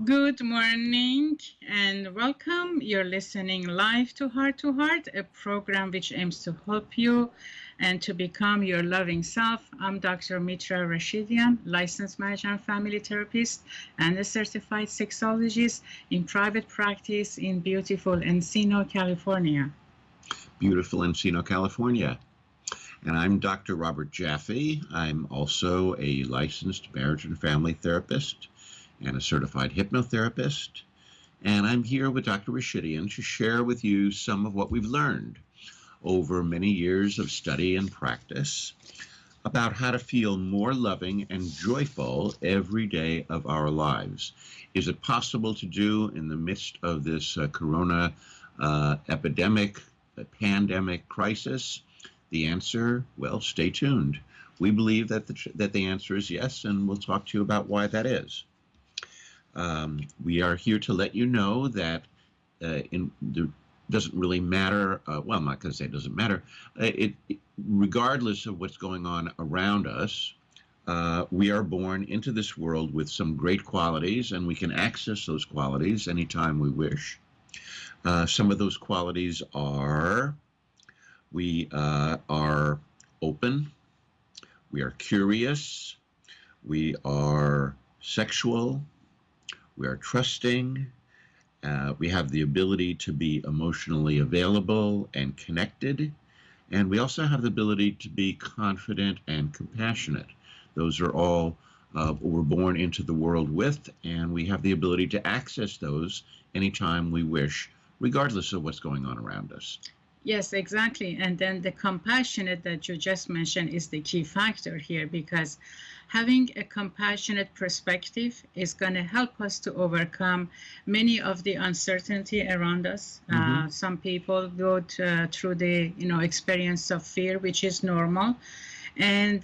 Good morning and welcome. You're listening live to Heart-to-Heart, a program which aims to help you and to become your loving self. I'm Dr. Mitra Rashidian, licensed marriage and family therapist and a certified sexologist in private practice in beautiful Encino, California. Beautiful Encino, California. And I'm Dr. Robert Jaffe. I'm also a licensed marriage and family therapist and a certified hypnotherapist. And I'm here with Dr. Rashidian to share with you some of what we've learned over many years of study and practice about how to feel more loving and joyful every day of our lives. Is it possible to do in the midst of this corona epidemic, pandemic crisis? The answer, well, stay tuned. We believe that the answer is yes, and we'll talk to you about why that is. We are here to let you know that it doesn't really matter. Well, I'm not going to say it doesn't matter. Regardless of what's going on around us, we are born into this world with some great qualities, and we can access those qualities anytime we wish. Some of those qualities are we are open, we are curious, we are sexual, we are trusting, we have the ability to be emotionally available and connected, and we also have the ability to be confident and compassionate. Those are all we're born into the world with, and we have the ability to access those anytime we wish, regardless of what's going on around us. Yes, exactly. And then the compassionate that you just mentioned is the key factor here, because having a compassionate perspective is going to help us to overcome many of the uncertainty around us. Some people go through the experience of fear, which is normal. And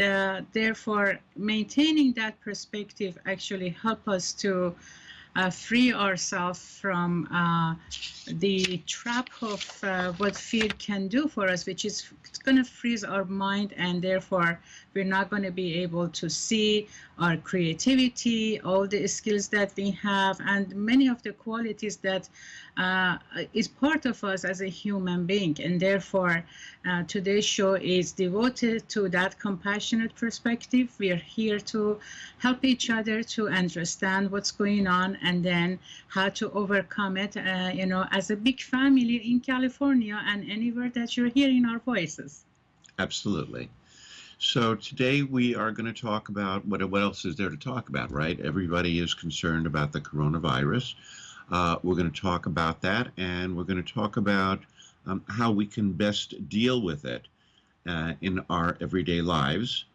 therefore, maintaining that perspective actually help us to free ourselves from the trap of what fear can do for us, which is going to freeze our mind, and therefore we're not going to be able to see our creativity, all the skills that we have, and many of the qualities that is part of us as a human being. And therefore today's show is devoted to that compassionate perspective. We are here to help each other to understand what's going on and then how to overcome it, as a big family in California and anywhere that you're hearing our voices. Absolutely. So today we are going to talk about what else is there to talk about, right? Everybody is concerned about the coronavirus. We're going to talk about that, and we're going to talk about how we can best deal with it in our everyday lives,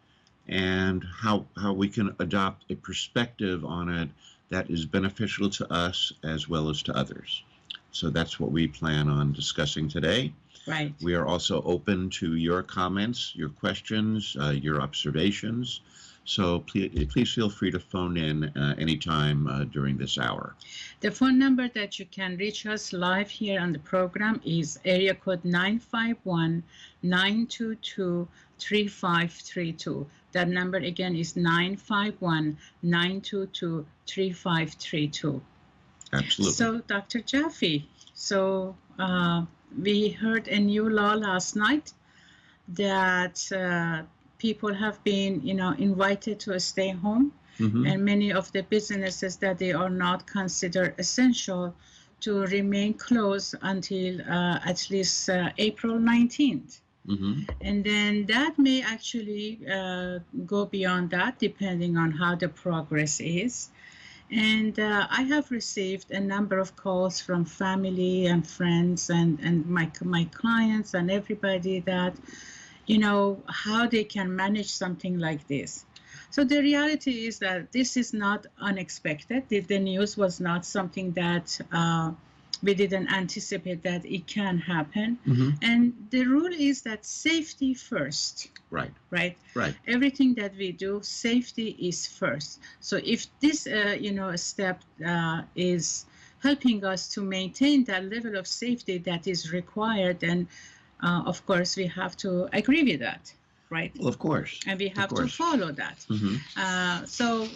and how we can adopt a perspective on it that is beneficial to us as well as to others. So that's what we plan on discussing today. Right. We are also open to your comments, your questions, your observations. So please feel free to phone in anytime during this hour. The phone number that you can reach us live here on the program is area code 951-922-3532. That number again is 951-922-3532. Absolutely. So, Dr. Jaffe, we heard a new law last night that people have been, invited to stay home, and many of the businesses that they are not considered essential to remain closed until at least April 19th. And then that may actually go beyond that, depending on how the progress is. And I have received a number of calls from family and friends and my clients and everybody that, how they can manage something like this. So the reality is that this is not unexpected. The news was not something that we didn't anticipate that it can happen. And the rule is that safety first. Right. Everything that we do, safety is first. So if this, step is helping us to maintain that level of safety that is required, then of course we have to agree with that. right? Well, of course. And we have to course. follow that. Mhm. So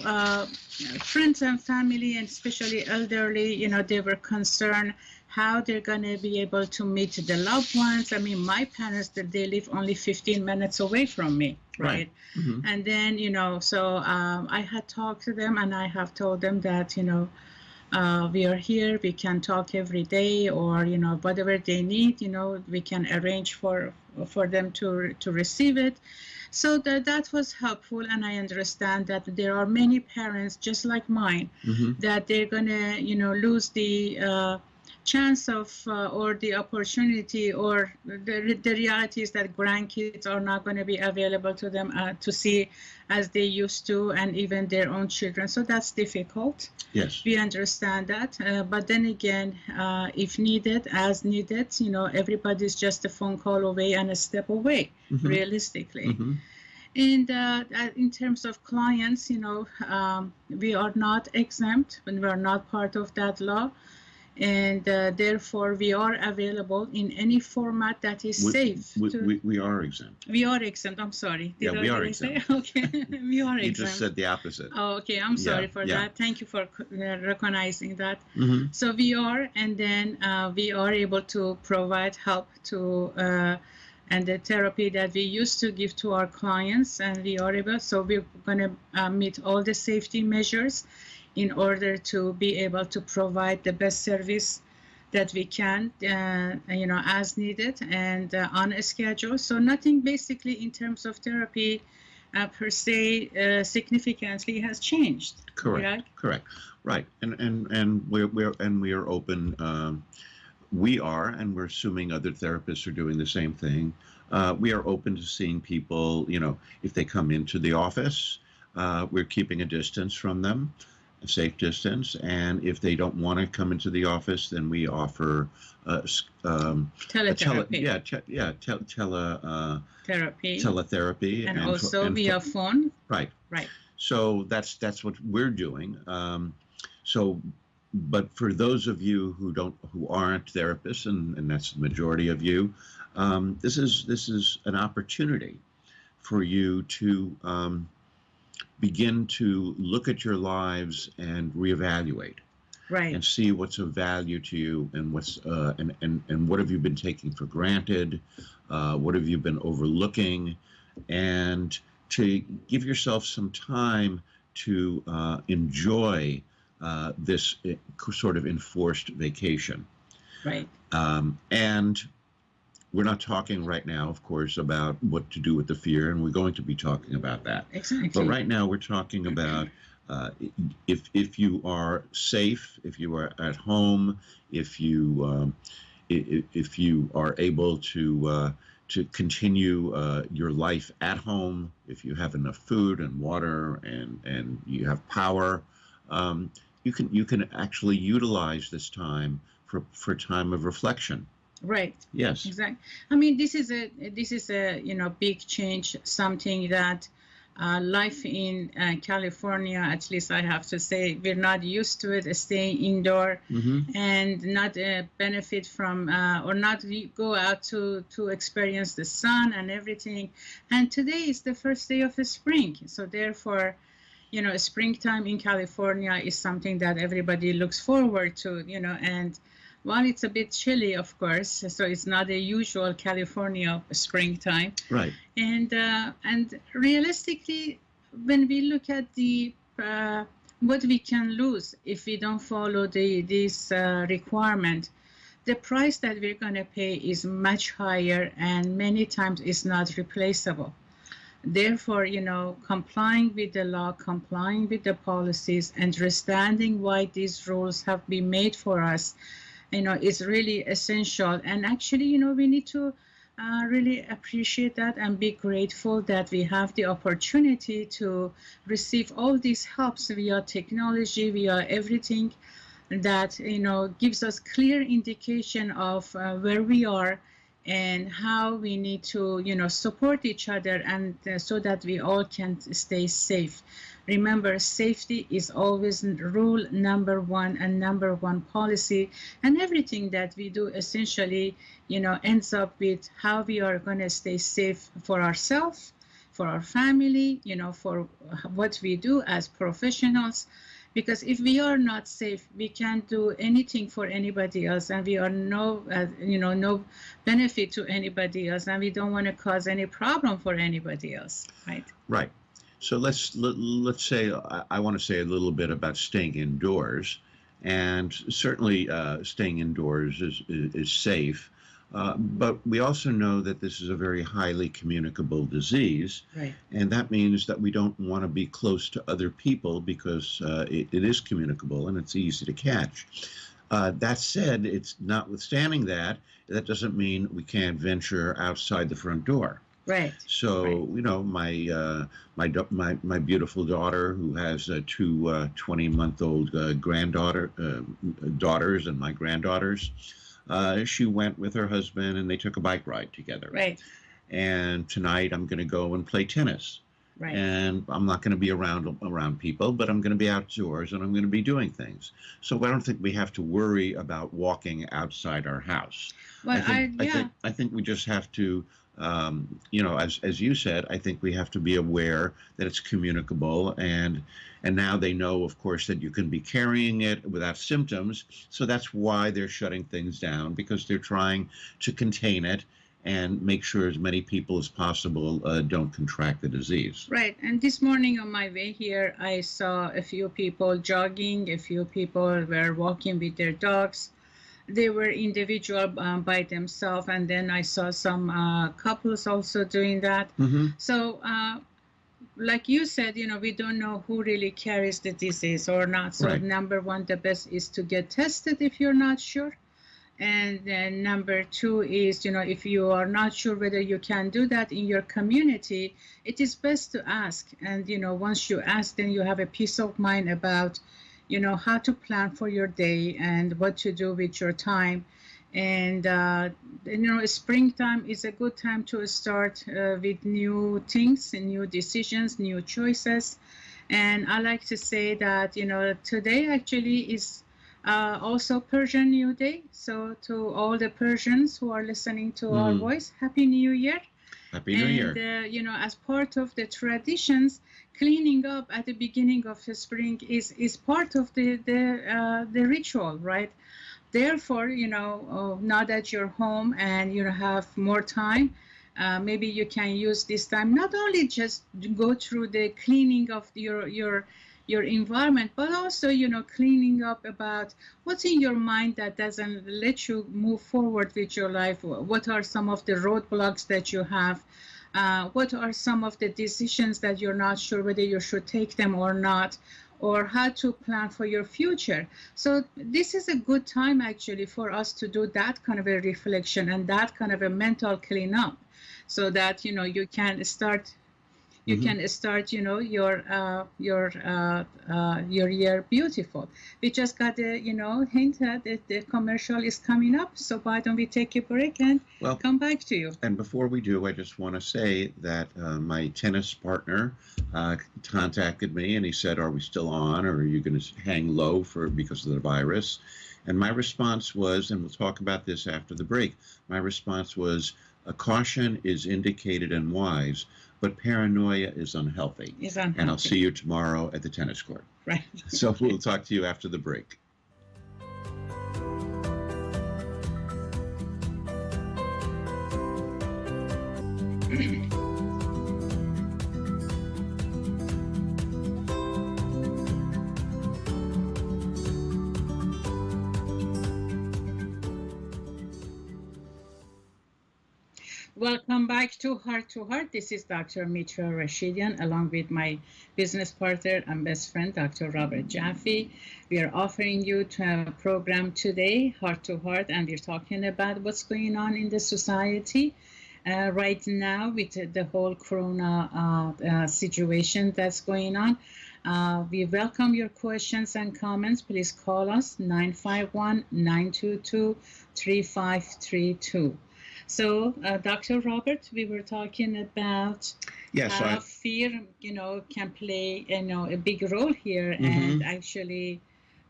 friends and family, and especially elderly, they were concerned how they're going to be able to meet the loved ones. I mean, my parents, they live only 15 minutes away from me, right? Mhm. And then, so I had talked to them, and I have told them that, we are here, we can talk every day, or, whatever they need, we can arrange for them to receive it. So that was helpful, and I understand that there are many parents just like mine Mhm. that they're gonna, lose the chance of or the opportunity, or the reality is that grandkids are not going to be available to them to see as they used to, and even their own children. So that's difficult. Yes. We understand that, but then again, if needed, as needed, everybody's just a phone call away and a step away, Mhm. realistically. Mhm. And in terms of clients, we are not exempt, and we are not part of that law. And therefore, we are available in any format that is safe. We are exempt. We are exempt. I'm sorry. Yeah, we are exempt. Okay, we are exempt. You just said the opposite. Oh, okay. I'm sorry for that. Thank you for recognizing that. Mm-hmm. So we are, and then we are able to provide help to and the therapy that we used to give to our clients, and we are able. So we're going to meet all the safety measures in order to be able to provide the best service that we can, as needed and on a schedule. So nothing basically in terms of therapy per se significantly has changed. Correct. Right? Correct. Right. And we are open. We are, and we're assuming other therapists are doing the same thing. We are open to seeing people. If they come into the office, we're keeping a distance from them, a safe distance. And if they don't want to come into the office, then we offer teletherapy. Teletherapy, and also via phone. Right. Right. So that's what we're doing. But for those of you who aren't therapists, and that's the majority of you, this is an opportunity for you to begin to look at your lives and reevaluate, right, and see what's of value to you, and what's and what have you been taking for granted, what have you been overlooking, and to give yourself some time to enjoy this sort of enforced vacation. Right. And we're not talking right now, of course, about what to do with the fear, and we're going to be talking about that. Exactly. But right now we're talking about if you are safe, if you are at home, if you are able to continue your life at home, if you have enough food and water and you have power, you can actually utilize this time for time of reflection. Right. Yes. Exactly. I mean, this is a big change. Something that life in California, at least I have to say, we're not used to it. Staying indoor and not benefit from or not go out to experience the sun and everything. And today is the first day of the spring, so therefore, springtime in California is something that everybody looks forward to. And while it's a bit chilly, of course, so it's not a usual California springtime. Right. And realistically, when we look at the what we can lose if we don't follow this requirement, the price that we're going to pay is much higher, and many times is not replaceable. Therefore, complying with the law, complying with the policies, understanding why these rules have been made for us, is really essential. And actually, we need to really appreciate that and be grateful that we have the opportunity to receive all these helps via technology, via everything that, gives us clear indication of where we are and how we need to, support each other, and so that we all can stay safe. Remember, safety is always rule number one and number one policy, and everything that we do essentially, ends up with how we are going to stay safe for ourselves, for our family, for what we do as professionals. Because if we are not safe, we can't do anything for anybody else, and we are no benefit to anybody else, and we don't want to cause any problem for anybody else, right? Right. So let's say I want to say a little bit about staying indoors, and certainly staying indoors is safe. But we also know that this is a very highly communicable disease, Right. and that means that we don't want to be close to other people because it is communicable and it's easy to catch. That said, it's notwithstanding that, that doesn't mean we can't venture outside the front door. Right. So, my beautiful daughter, who has two 20-month-old daughters, and my granddaughters, she went with her husband and they took a bike ride together. Right. And tonight I'm going to go and play tennis. Right. And I'm not going to be around people, but I'm going to be outdoors and I'm going to be doing things. So I don't think we have to worry about walking outside our house. Well, I think we just have to, as you said, I think we have to be aware that it's communicable, and now they know, of course, that you can be carrying it without symptoms. So that's why they're shutting things down, because they're trying to contain it and make sure as many people as possible don't contract the disease. Right. And this morning on my way here, I saw a few people jogging, a few people were walking with their dogs. They were individual by themselves, and then I saw some couples also doing that. Mm-hmm. So, like you said, we don't know who really carries the disease or not. So, Right. Number one, the best is to get tested if you're not sure. And then number two is, if you are not sure whether you can do that in your community, it is best to ask. And, once you ask, then you have a peace of mind about, how to plan for your day and what to do with your time. And, springtime is a good time to start with new things and new decisions, new choices. And I like to say that, today actually is also Persian New Day. So to all the Persians who are listening to our voice, Happy New Year. Happy New Year. And, as part of the traditions, cleaning up at the beginning of the spring is part of the ritual, right? Therefore, now that you're home and you have more time, maybe you can use this time not only just go through the cleaning of your environment, but also, cleaning up about what's in your mind that doesn't let you move forward with your life. What are some of the roadblocks that you have? What are some of the decisions that you're not sure whether you should take them or not, or how to plan for your future? So this is a good time actually for us to do that kind of a reflection and that kind of a mental cleanup, so that, you can start your year beautiful. We just got a hint that the commercial is coming up, so why don't we take a break and come back to you? And before we do, I just want to say that my tennis partner contacted me and he said, "Are we still on, or are you going to hang low because of the virus?" And my response was, and we'll talk about this after the break, my response was, a caution is indicated and wise, but paranoia is unhealthy. And I'll see you tomorrow at the tennis court. Right. So we'll talk to you after the break. Welcome back to Heart-to-Heart. This is Dr. Mitra Rashidian, along with my business partner and best friend, Dr. Robert Jaffe. We are offering you a program today, Heart-to-Heart, and we're talking about what's going on in the society right now with the whole corona situation that's going on. We welcome your questions and comments. Please call us 951-922-3532. So, Dr. Robert, we were talking about how fear, can play, a big role here, and actually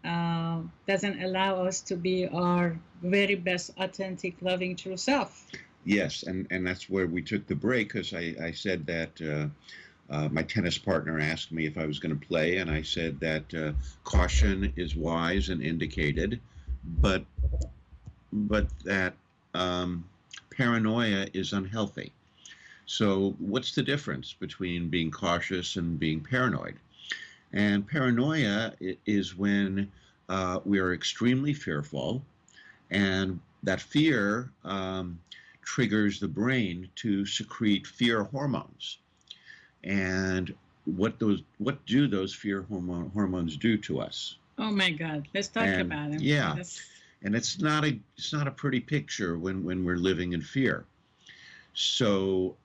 doesn't allow us to be our very best, authentic, loving, true self. Yes, and that's where we took the break because I said that my tennis partner asked me if I was going to play, and I said that caution is wise and indicated, but that um, paranoia is unhealthy. So what's the difference between being cautious and being paranoid? And paranoia is when we are extremely fearful, and that fear triggers the brain to secrete fear hormones. And what do those fear hormones do to us? Oh my God, let's talk And about them. yeah, That's, and it's not a pretty picture when we're living in fear. So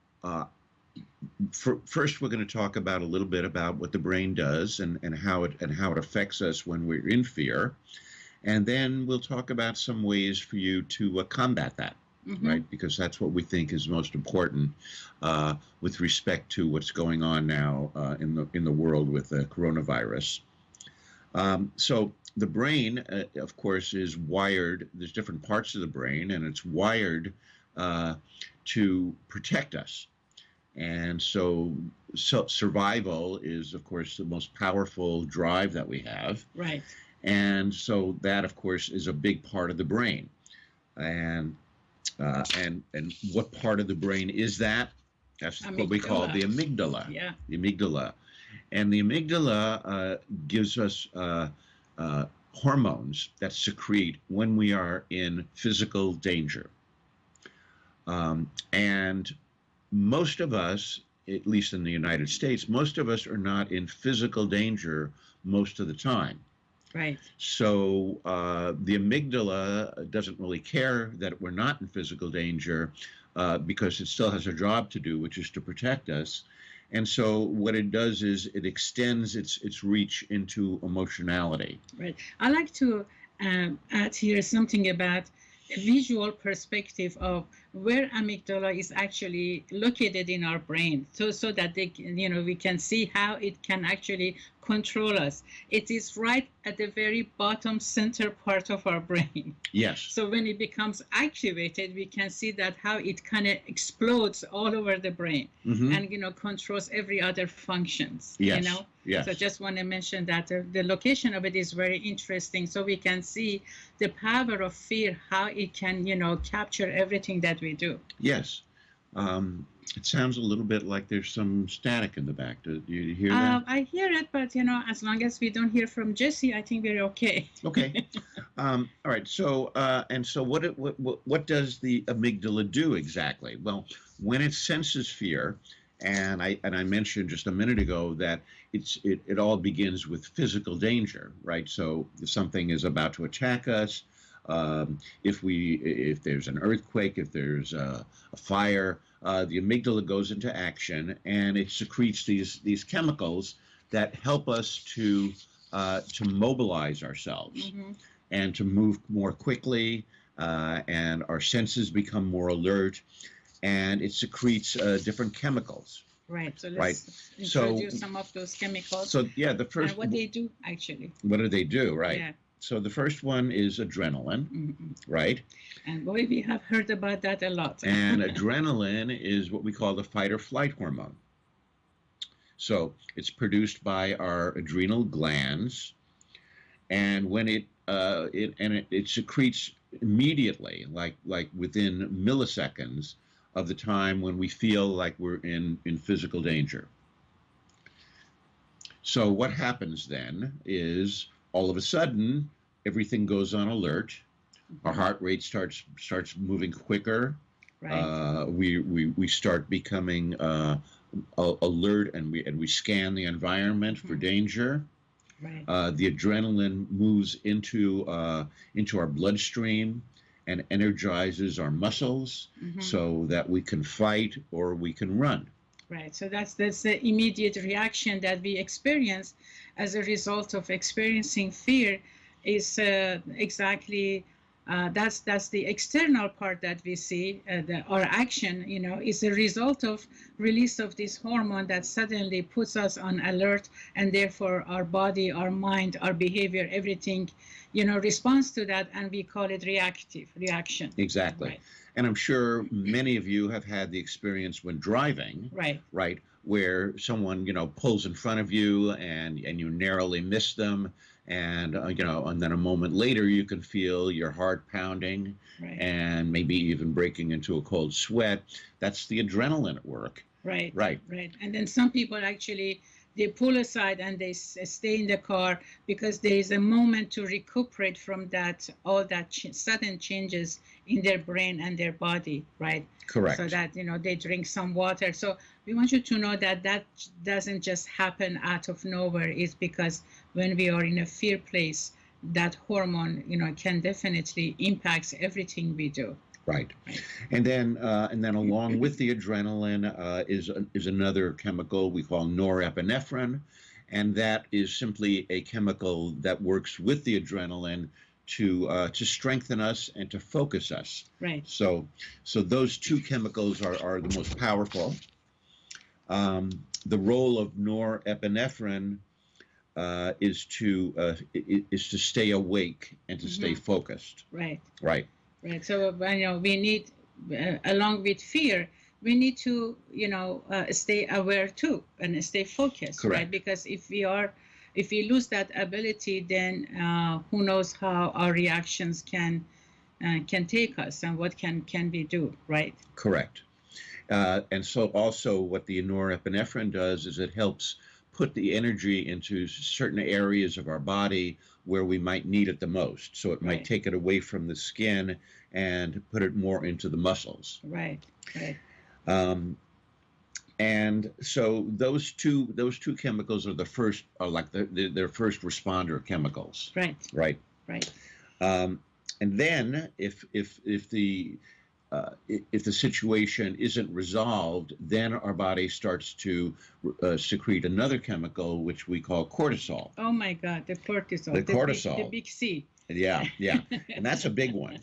first, we're going to talk about a little bit about what the brain does and how it affects us when we're in fear, and then we'll talk about some ways for you to combat that. Right, because that's what we think is most important with respect to what's going on now in the world with the coronavirus. So the brain, of course, is wired. There's different parts of the brain, and it's wired to protect us. And so survival is, of course, the most powerful drive that we have. right. And so that, of course, is a big part of the brain. And what part of the brain is that? That's what we call the amygdala. Yeah. The amygdala. And the amygdala gives us hormones that secrete when we are in physical danger. And most of us, at least in the United States, most of us are not in physical danger most of the time. Right. So the amygdala doesn't really care that we're not in physical danger because it still has a job to do, which is to protect us. And so what it does is it extends its reach into emotionality. Right. I like to add here something about a visual perspective of where amygdala is actually located in our brain, so that they, we can see how it can actually control us. It is right at the very bottom center part of our brain. Yes. So when it becomes activated, we can see that how it kind of explodes all over the brain and controls every other functions. Yes. Yes. So I just want to mention that the location of it is very interesting, so we can see the power of fear, how it can capture everything that we do. Yes. It sounds a little bit like there's some static in the back. Do you hear that? I hear it, but as long as we don't hear from Jesse, I think we're okay. Okay. All right. So what does the amygdala do exactly? Well, when it senses fear, and I mentioned just a minute ago that it all begins with physical danger, right? So if something is about to attack us, if there's an earthquake, if there's a fire, the amygdala goes into action and it secretes these chemicals that help us to mobilize ourselves and to move more quickly, and our senses become more alert, and it secretes different chemicals. Right. So let's introduce some of those chemicals. So yeah, the first. And what they do actually. What do they do? Right. Yeah. So the first one is adrenaline, right? And boy, we have heard about that a lot. And adrenaline is what we call the fight or flight hormone. So it's produced by our adrenal glands, and when it secretes immediately, like within milliseconds of the time when we feel like we're in physical danger. So what happens then is all of a sudden everything goes on alert. Our heart rate starts moving quicker. Right. We start becoming alert, and we scan the environment for danger. Right. The adrenaline moves into our bloodstream and energizes our muscles so that we can fight or we can run. Right. So that's the immediate reaction that we experience as a result of experiencing fear, is exactly That's the external part that we see. Our action, is a result of release of this hormone that suddenly puts us on alert, and therefore our body, our mind, our behavior, everything, responds to that, and we call it reaction. Exactly. Right. And I'm sure many of you have had the experience when driving, right, where someone, pulls in front of you and you narrowly miss them. And, and then a moment later, you can feel your heart pounding right, and maybe even breaking into a cold sweat. That's the adrenaline at work. right, Right. And then some people actually, they pull aside and they stay in the car because there is a moment to recuperate from all that sudden changes in their brain and their body, right? Correct. So that, they drink some water. So we want you to know that that doesn't just happen out of nowhere. It's because when we are in a fear place, that hormone, can definitely impacts everything we do. Right. And then along with the adrenaline is another chemical we call norepinephrine, and that is simply a chemical that works with the adrenaline to strengthen us and to focus us. Right. So those two chemicals are the most powerful. The role of norepinephrine is to stay awake and to stay focused. Right. Right. Right. So, we need, along with fear, we need to, stay aware too and stay focused. Correct. Right? Because if we lose that ability, then who knows how our reactions can take us and what can we do, right? Correct. And so also what the norepinephrine does is it helps put the energy into certain areas of our body where we might need it the most. So it might take it away from the skin and put it more into the muscles. Right. And so those two chemicals are their first responder chemicals. Right. And then if the situation isn't resolved, then our body starts to secrete another chemical, which we call cortisol. Oh my God, the cortisol. The big C. Yeah. And that's a big one.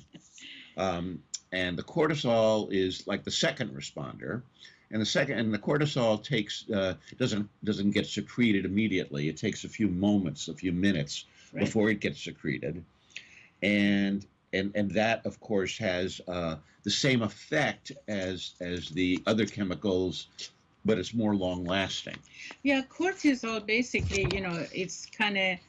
And the cortisol is like the second responder. And the cortisol doesn't get secreted immediately. It takes a few minutes before it gets secreted. And that, of course, has the same effect as the other chemicals, but it's more long-lasting. Yeah, cortisol basically, it's kind of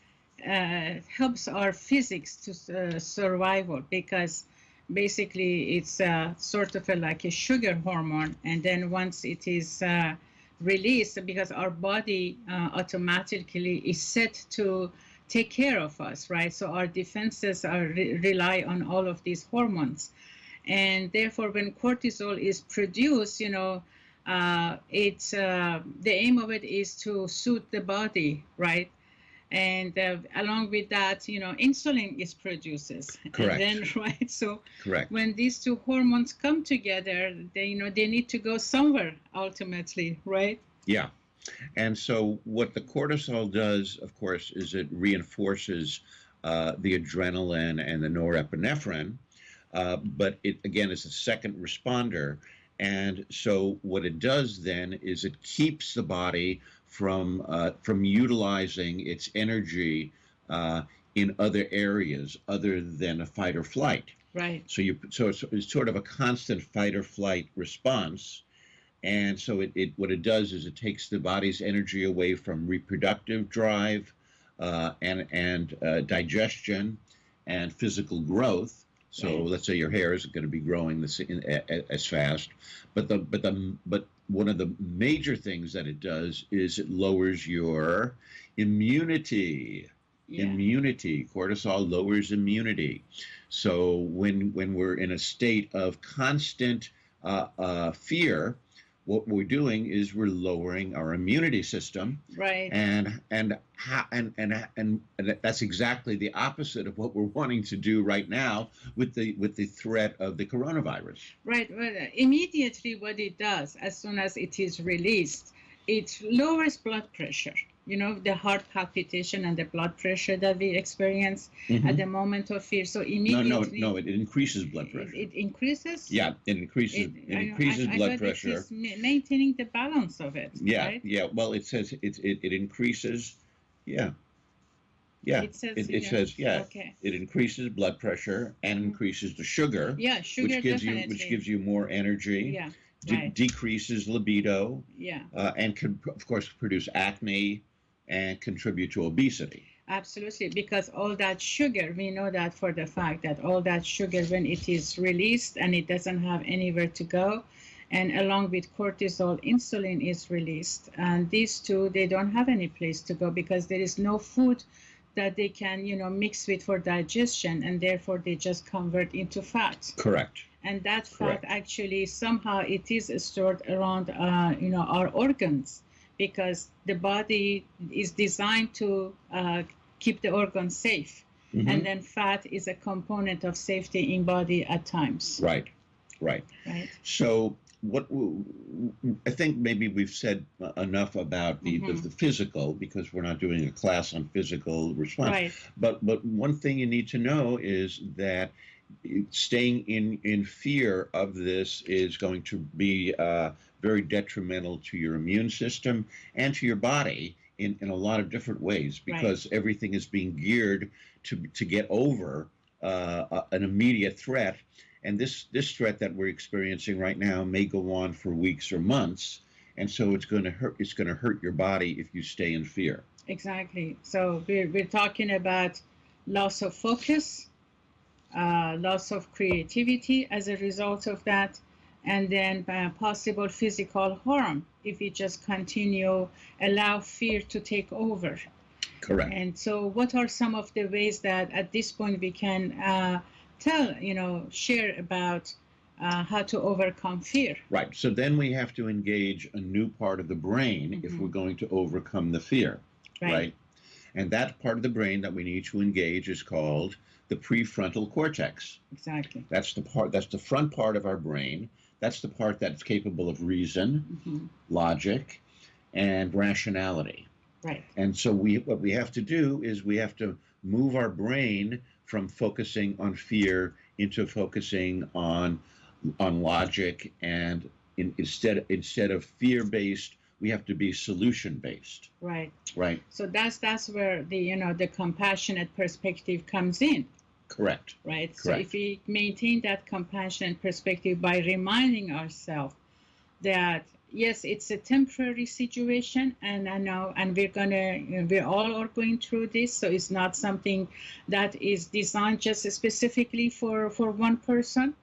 helps our physics to survival, because basically it's sort of like a sugar hormone, and then once it is released, because our body automatically is set to take care of us, right? So our defenses rely on all of these hormones. And therefore, when cortisol is produced, it's the aim of it is to soothe the body, right? And along with that, insulin is produced. Correct. And then, so correct. When these two hormones come together, they need to go somewhere ultimately, right? Yeah. And so what the cortisol does, of course, is it reinforces the adrenaline and the norepinephrine, but it, again, is a second responder. And so what it does then is it keeps the body from utilizing its energy in other areas other than a fight or flight. Right. So it's sort of a constant fight or flight response. And so what it does is it takes the body's energy away from reproductive drive and digestion and physical growth. So let's say your hair isn't going to be growing as fast, but one of the major things that it does is it lowers your immunity. Yeah. Immunity. Cortisol lowers immunity. So when we're in a state of constant fear, what we're doing is we're lowering our immunity system, right? And that's exactly the opposite of what we're wanting to do right now with the threat of the coronavirus. Right. Well, immediately, what it does, as soon as it is released, it lowers blood pressure. the heart palpitation and the blood pressure that we experience at the moment of fear. So immediately, no, it increases blood pressure. It increases. Yeah, it increases blood pressure. It is maintaining the balance of it. Yeah, right? yeah. Well, it says it increases. Yeah, yeah. It says Okay. It increases blood pressure and increases the sugar. Yeah, sugar definitely. Which gives you more energy. Yeah. Decreases libido. Yeah. And can, of course, produce acne and contribute to obesity. Absolutely, because all that sugar, we know that for the fact that all that sugar, when it is released and it doesn't have anywhere to go, and along with cortisol, insulin is released. And these two, they don't have any place to go because there is no food that they can, mix with for digestion, and therefore they just convert into fat. Correct. And that fat actually somehow it is stored around, our organs, because the body is designed to keep the organs safe. Mm-hmm. And then fat is a component of safety in body at times. Right. So what I think maybe we've said enough about the physical, because we're not doing a class on physical response. Right. But one thing you need to know is that staying in fear of this is going to be very detrimental to your immune system and to your body in a lot of different ways, because everything is being geared to get over an immediate threat. And this threat that we're experiencing right now may go on for weeks or months, and so it's going to hurt your body if you stay in fear. Exactly. So we're talking about loss of focus, loss of creativity as a result of that, and then possible physical harm if we just allow fear to take over. Correct. And so what are some of the ways that at this point we can share about how to overcome fear? Right. So then we have to engage a new part of the brain if we're going to overcome the fear. Right. And that part of the brain that we need to engage is called the prefrontal cortex. Exactly. That's the front part of our brain. That's the part that's capable of reason, logic, and rationality. Right. And so what we have to do is we have to move our brain from focusing on fear into focusing on logic, and instead of fear-based, we have to be solution-based. Right. Right. So that's where the compassionate perspective comes in. Correct. Right. Correct. So if we maintain that compassionate perspective by reminding ourselves that yes, it's a temporary situation, and I know, and we all are going through this. So it's not something that is designed just specifically for one person.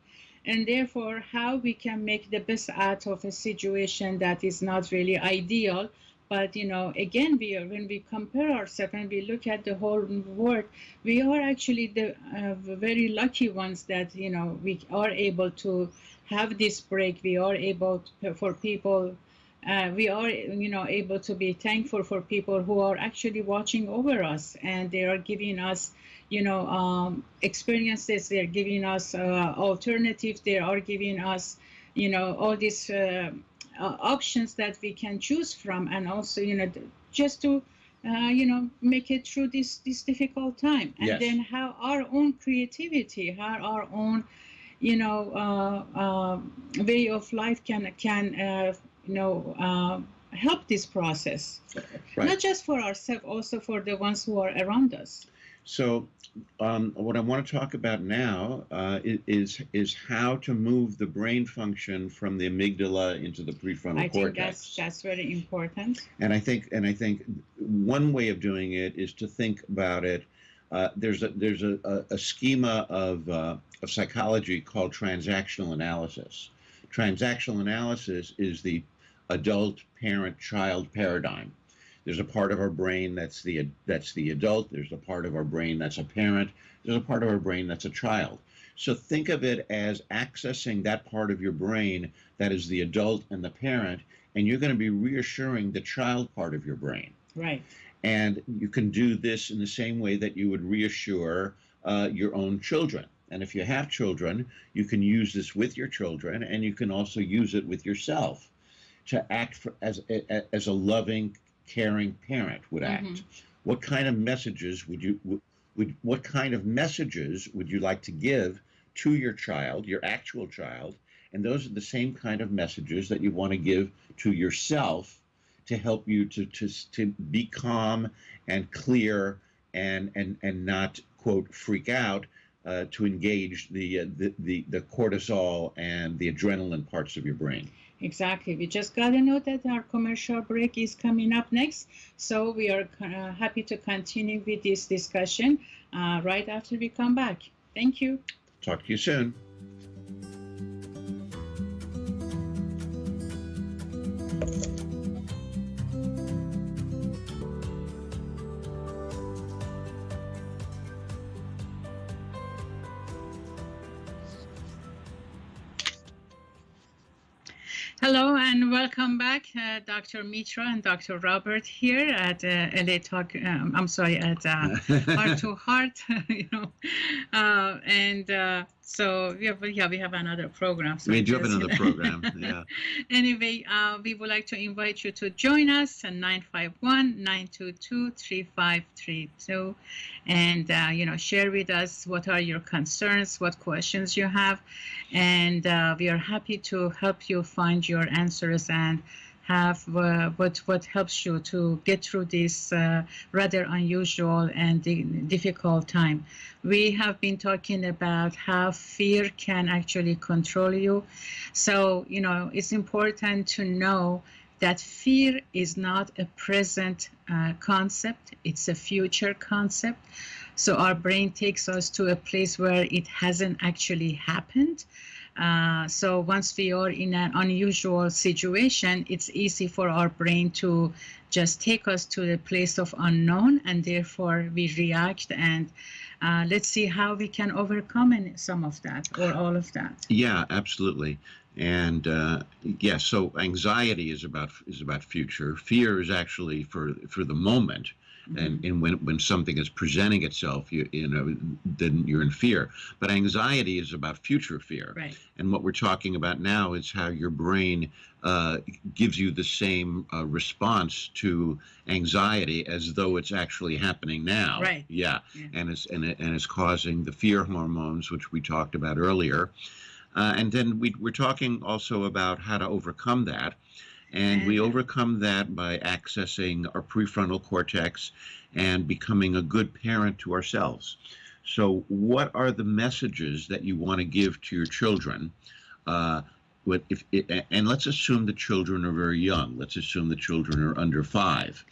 And therefore, how we can make the best out of a situation that is not really ideal. But, again, when we compare ourselves and we look at the whole world, we are actually the very lucky ones that, we are able to have this break. We are able to, for people, we are, able to be thankful for people who are actually watching over us, and they are giving us, experiences. They're giving us alternatives. They are giving us, all these options that we can choose from, and also, just to, make it through this difficult time. And yes. Then how our own creativity, how our own, way of life can help this process, right. Not just for ourselves, also for the ones who are around us. So what I want to talk about now is how to move the brain function from the amygdala into the prefrontal cortex. I think that's very important. And I think one way of doing it is to think about it. There's a schema of psychology called transactional analysis. Transactional analysis is the adult parent-child paradigm. There's a part of our brain that's the adult. There's a part of our brain that's a parent. There's a part of our brain that's a child. So think of it as accessing that part of your brain that is the adult and the parent, and you're going to be reassuring the child part of your brain. Right. And you can do this in the same way that you would reassure your own children. And if you have children, you can use this with your children, and you can also use it with yourself to act as a loving, caring parent would act. What kind of messages what kind of messages would you like to give to your child, your actual child? And those are the same kind of messages that you want to give to yourself to help you to be calm and clear and not, quote, freak out, to engage the cortisol and the adrenaline parts of your brain. Exactly. We just got to know that our commercial break is coming up next. So we are happy to continue with this discussion right after we come back. Thank you. Talk to you soon. Hello and welcome back, Dr. Mitra and Dr. Robert here at LA Talk. I'm sorry, at Heart-2-Heart. So we have another program. So we do have another program. Yeah. Anyway, we would like to invite you to join us at 951-922-3532, and share with us what are your concerns, what questions you have, and we are happy to help you find your answers and have what helps you to get through this rather unusual and difficult time. We have been talking about how fear can actually control you. So, it's important to know that fear is not a present concept, it's a future concept. So our brain takes us to a place where it hasn't actually happened. So once we are in an unusual situation, it's easy for our brain to just take us to the place of unknown, and therefore we react, and let's see how we can overcome some of that or all of that. Yeah, absolutely. And so anxiety is about future. Fear is actually for the moment. And when something is presenting itself, then you're in fear. But anxiety is about future fear. Right. And what we're talking about now is how your brain gives you the same response to anxiety as though it's actually happening now. Right. Yeah. And it's causing the fear hormones, which we talked about earlier. And then we're talking also about how to overcome that. And we overcome that by accessing our prefrontal cortex and becoming a good parent to ourselves. So what are the messages that you want to give to your children? And let's assume the children are very young. Let's assume the children are under 5.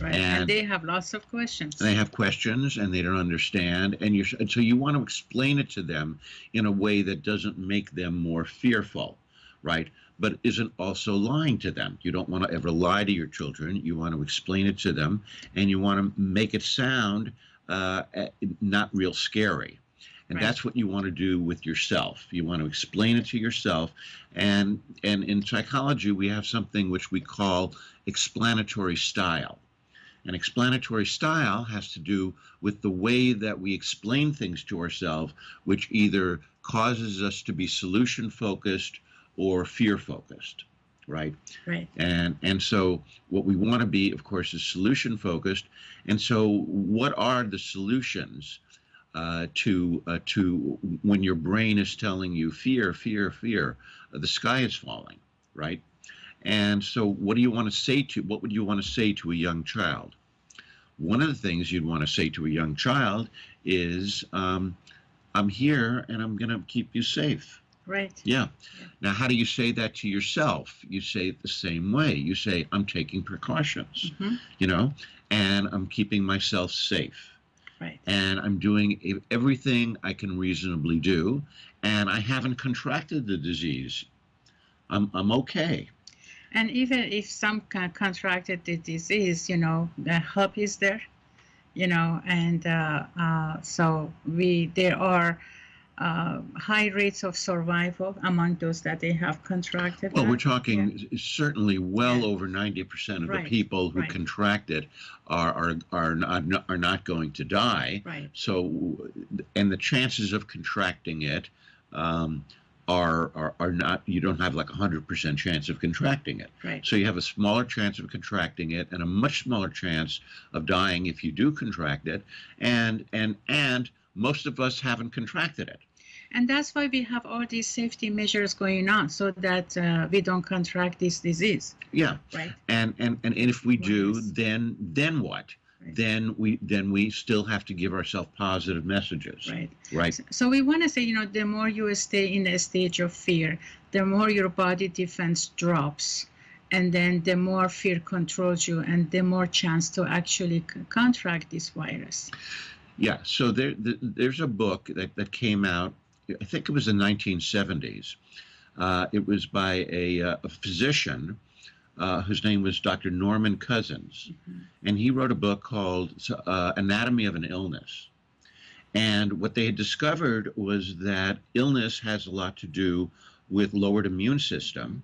Right. And they have lots of questions. They have questions and they don't understand. And so you want to explain it to them in a way that doesn't make them more fearful, right? But isn't also lying to them. You don't want to ever lie to your children. You want to explain it to them, and you want to make it sound not real scary. And that's what you want to do with yourself. You want to explain it to yourself. And in psychology, we have something which we call explanatory style. And explanatory style has to do with the way that we explain things to ourselves, which either causes us to be solution-focused or fear-focused, right? Right. And so what we want to be, of course, is solution-focused. And so what are the solutions to when your brain is telling you fear, fear, fear? The sky is falling, right? And so what would you want to say to a young child? One of the things you'd want to say to a young child is, I'm here and I'm going to keep you safe. Right. Yeah. Now, how do you say that to yourself? You say it the same way. You say, I'm taking precautions, and I'm keeping myself safe. Right. And I'm doing everything I can reasonably do, and I haven't contracted the disease. I'm okay. And even if some contracted the disease, the help is there, and so there are high rates of survival among those that they have contracted. Well, we're talking certainly over 90% of the people who contract it are not going to die. Right. So, and the chances of contracting it are not, you don't have like 100% chance of contracting it. Right. So you have a smaller chance of contracting it and a much smaller chance of dying if you do contract it. And most of us haven't contracted it. And that's why we have all these safety measures going on, so that we don't contract this disease. Yeah. Right. And if we do, Yes. then what? Right. Then we still have to give ourselves positive messages. Right. Right. So we want to say, the more you stay in a stage of fear, the more your body defense drops. And then the more fear controls you, and the more chance to actually contract this virus. Yeah. So there's a book that came out, I think it was in the 1970s. It was by a physician whose name was Dr. Norman Cousins. Mm-hmm. And he wrote a book called Anatomy of an Illness. And what they had discovered was that illness has a lot to do with lowered immune system.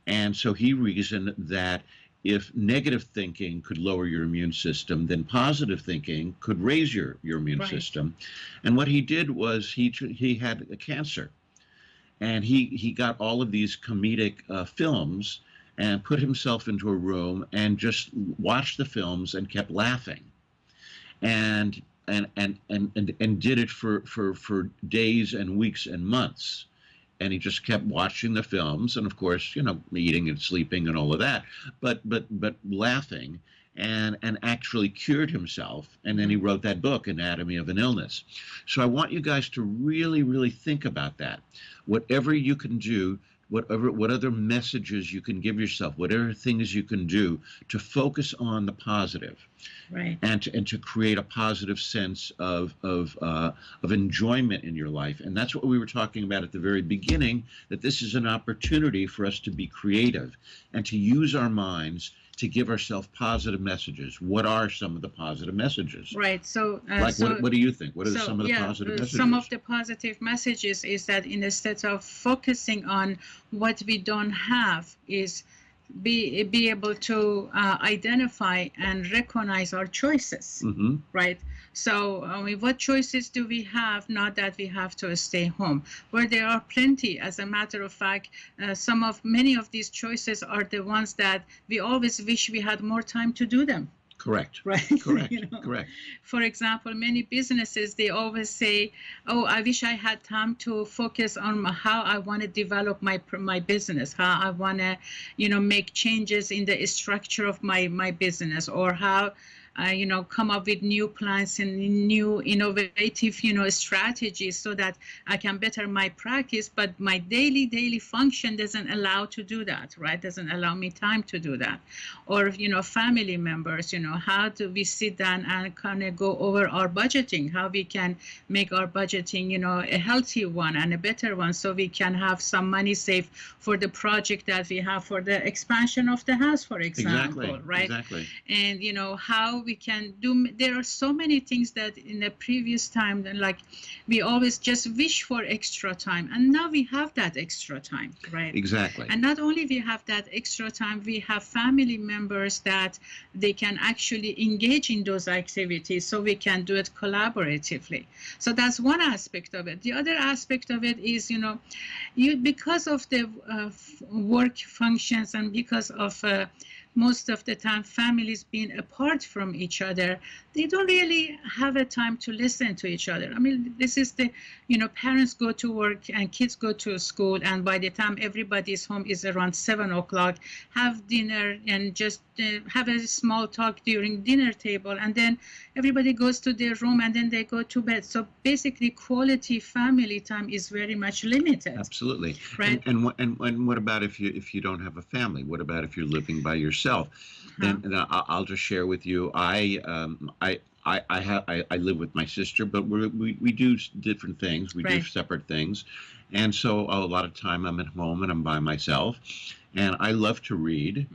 And so he reasoned that if negative thinking could lower your immune system, then positive thinking could raise your immune system. And what he did was he had a cancer. And he got all of these comedic films and put himself into a room and just watched the films and kept laughing. And did it for days and weeks and months. And he just kept watching the films, and of course, eating and sleeping and all of that, but laughing, and actually cured himself. And then he wrote that book, Anatomy of an Illness. So I want you guys to really, really think about that. Whatever you can do, what other messages you can give yourself, whatever things you can do to focus on the positive. Right. And to create a positive sense of enjoyment in your life. And that's what we were talking about at the very beginning, that this is an opportunity for us to be creative and to use our minds to give ourselves positive messages. What are some of the positive messages? Right. So, what do you think? What are some of the positive messages? Some of the positive messages is that instead of focusing on what we don't have, is be able to identify and recognize our choices. Mm-hmm. Right. So what choices do we have? Not that we have to stay home, where there are plenty. As a matter of fact, many of these choices are the ones that we always wish we had more time to do them. Correct. Right. Correct. Correct. For example, many businesses, they always say, "Oh, I wish I had time to focus on how I want to develop my business, how I want to, make changes in the structure of my business, or how come up with new plans and new innovative, strategies so that I can better my practice, but my daily function doesn't allow to do that, right? Doesn't allow me time to do that." Or, family members, how do we sit down and kind of go over our budgeting, how we can make our budgeting, a healthy one and a better one, so we can have some money saved for the project that we have for the expansion of the house, for example, exactly. right? Exactly. And, how we can do, there are so many things that in the previous time, like we always just wish for extra time, and now we have that extra time, right? Exactly. And not only we have that extra time, we have family members that they can actually engage in those activities, so we can do it collaboratively. So that's one aspect of it. The other aspect of it is, because of the work functions, and because of most of the time families being apart from each other, they don't really have a time to listen to each other. I mean, this is parents go to work and kids go to school, and by the time everybody's home is around 7 o'clock, have dinner and just have a small talk during dinner table, and then everybody goes to their room and then they go to bed. So basically quality family time is very much limited. Absolutely. Right. And what about if you don't have a family? What about if you're living by yourself? Then I'll just share with you. I live with my sister, but we do different things. We do separate things, and so a lot of time I'm at home and I'm by myself, and I love to read,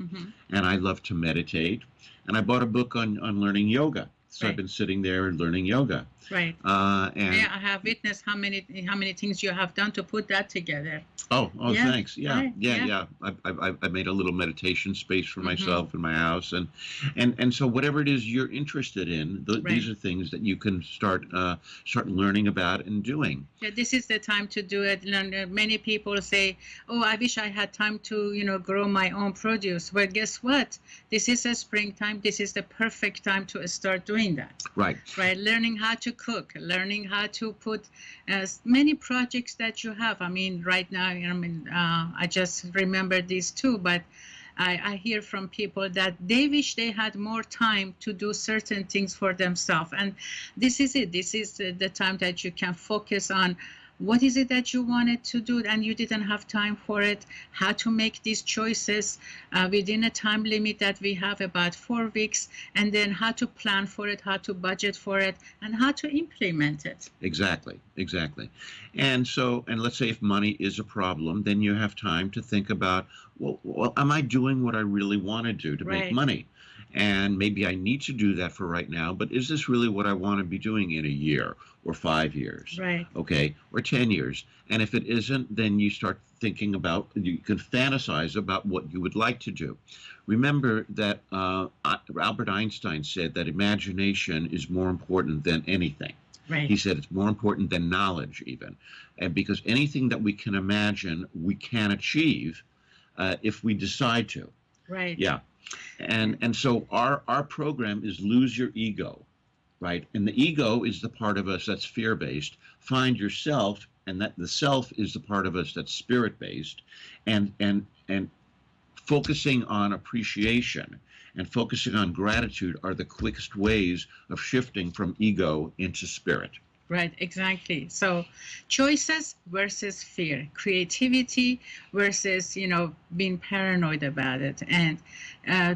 and I love to meditate, and I bought a book on learning yoga. So I've Right. been sitting there and learning yoga. Right. And Yeah, I have witnessed how many things you have done to put that together. oh, Yeah. thanks. Yeah, Right. yeah, Yeah. yeah. I made a little meditation space for Mm-hmm. myself in my house, and so whatever it is you're interested in, these Right. are things that you can start learning about and doing. Yeah, this is the time to do it. And many people say, "Oh, I wish I had time to, grow my own produce." Well, guess what? This is a springtime. This is the perfect time to start doing that. Right. Right? Learning how to cook, learning how to put many projects that you have. I mean, right now, I just remember these two, but I hear from people that they wish they had more time to do certain things for themselves. And this is it. This is the time that you can focus on what is it that you wanted to do and you didn't have time for it, how to make these choices within a time limit that we have about 4 weeks, and then how to plan for it, how to budget for it, and how to implement it. Exactly, exactly. And let's say if money is a problem, then you have time to think about, well, am I doing what I really want to do to make Right. money? And maybe I need to do that for right now, but is this really what I want to be doing in a year or 5 years? Right. Okay, or 10 years? And if it isn't, then you start thinking about, you can fantasize about what you would like to do. Remember that Albert Einstein said that imagination is more important than anything. Right. He said it's more important than knowledge, even. And because anything that we can imagine, we can achieve if we decide to. Right. Yeah. And so our program is lose your ego, right? And the ego is the part of us that's fear-based. Find yourself, and that the self is the part of us that's spirit-based. And focusing on appreciation and focusing on gratitude are the quickest ways of shifting from ego into spirit. Right, exactly. So choices versus fear, creativity versus, being paranoid about it. And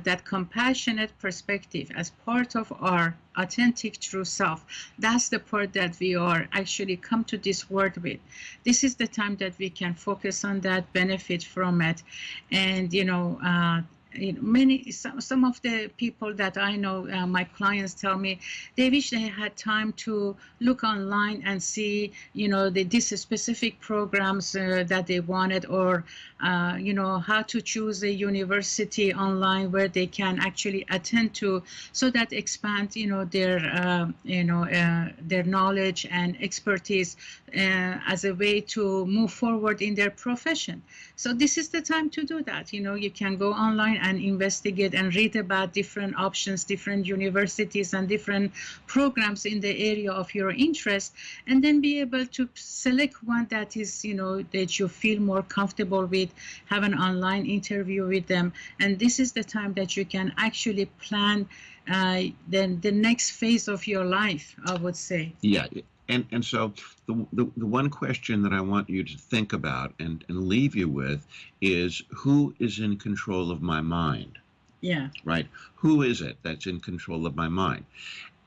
that compassionate perspective as part of our authentic true self, that's the part that we are actually come to this world with. This is the time that we can focus on that, benefit from it. And, some of the people that I know, my clients tell me they wish they had time to look online and see these specific programs that they wanted, or how to choose a university online where they can actually attend to, so that expand their knowledge and expertise as a way to move forward in their profession. So this is the time to do that. You can go online and investigate and read about different options, different universities and different programs in the area of your interest, and then be able to select one that is, that you feel more comfortable with, have an online interview with them. And this is the time that you can actually plan then the next phase of your life, I would say. Yeah. And so the one question that I want you to think about and leave you with is, who is in control of my mind? Yeah. Right? Who is it that's in control of my mind?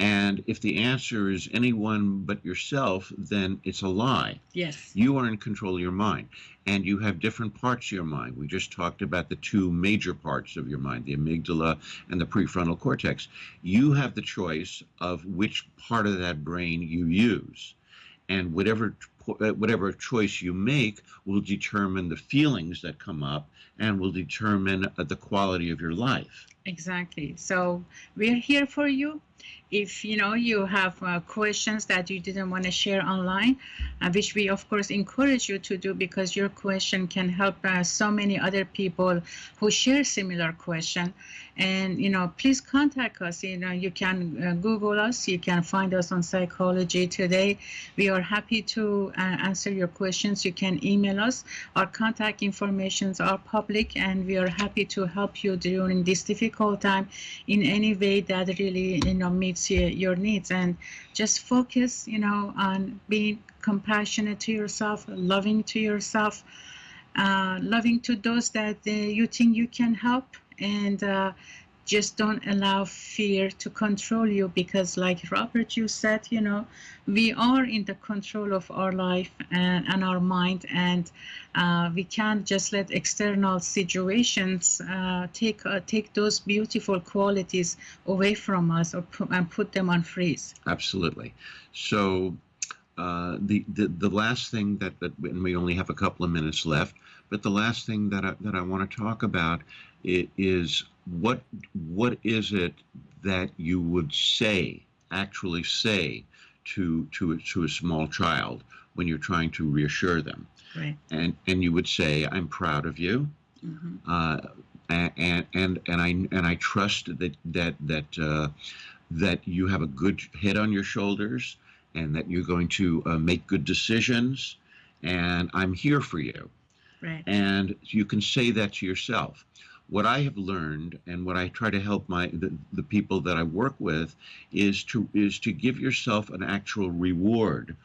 And if the answer is anyone but yourself, then it's a lie. Yes. You are in control of your mind, and you have different parts of your mind. We just talked about the two major parts of your mind, the amygdala and the prefrontal cortex. You have the choice of which part of that brain you use. And whatever choice you make will determine the feelings that come up and will determine the quality of your life. Exactly. So we're here for you. If you have questions that you didn't want to share online, which we of course encourage you to do, because your question can help so many other people who share similar question. And please contact us. You can Google us. You can find us on Psychology Today. We are happy to answer your questions. You can email us. Our contact informations are public, and we are happy to help you during this difficult time in any way that really meets your needs. And just focus on being compassionate to yourself, loving to yourself, loving to those that you think you can help, and just don't allow fear to control you, because like Robert, you said, we are in the control of our life and our mind, and we can't just let external situations take those beautiful qualities away from us and put them on freeze. Absolutely. So the last thing that and we only have a couple of minutes left, but the last thing that I want to talk about is what is it that you would actually say to a small child when you're trying to reassure them, right? And you would say, "I'm proud of you, and I trust that you have a good head on your shoulders, and that you're going to make good decisions, and I'm here for you." Right. And you can say that to yourself. What I have learned, and what I try to help the people that I work with, is to give yourself an actual reward,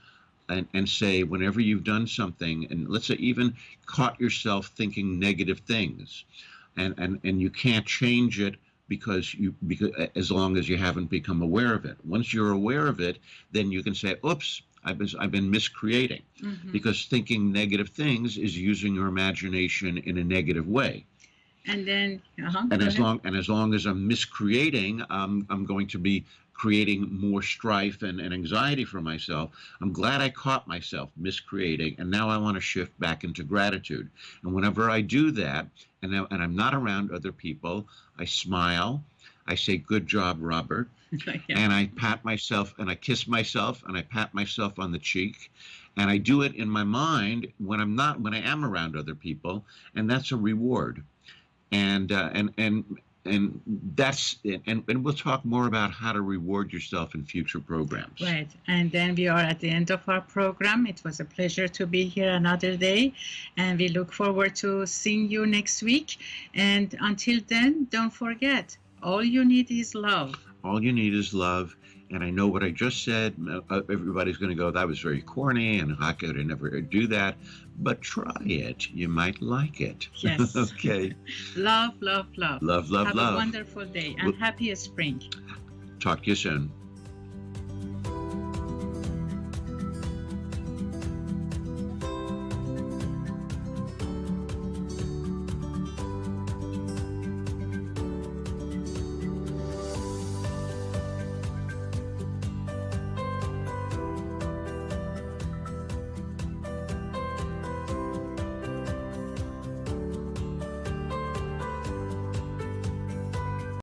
and say, whenever you've done something, and let's say even caught yourself thinking negative things, and you can't change it because as long as you haven't become aware of it. Once you're aware of it, then you can say, "Oops, I've been miscreating," because thinking negative things is using your imagination in a negative way. And then, and as long as I'm miscreating, I'm going to be creating more strife and anxiety for myself. I'm glad I caught myself miscreating, and now I want to shift back into gratitude. And whenever I do that, and I'm not around other people, I smile, I say, "Good job, Robert," and I pat myself, and I kiss myself, and I pat myself on the cheek, and I do it in my mind when I am around other people, and that's a reward. And that's it. And we'll talk more about how to reward yourself in future programs. Right. And then we are at the end of our program. It was a pleasure to be here another day, and we look forward to seeing you next week. And until then, don't forget, all you need is love. All you need is love. And I know what I just said, everybody's going to go, "That was very corny, and how could I never do that?" But try it. You might like it. Yes. Okay. Love, love, love. Love, love, Have love. a wonderful day, and happy spring. Talk to you soon.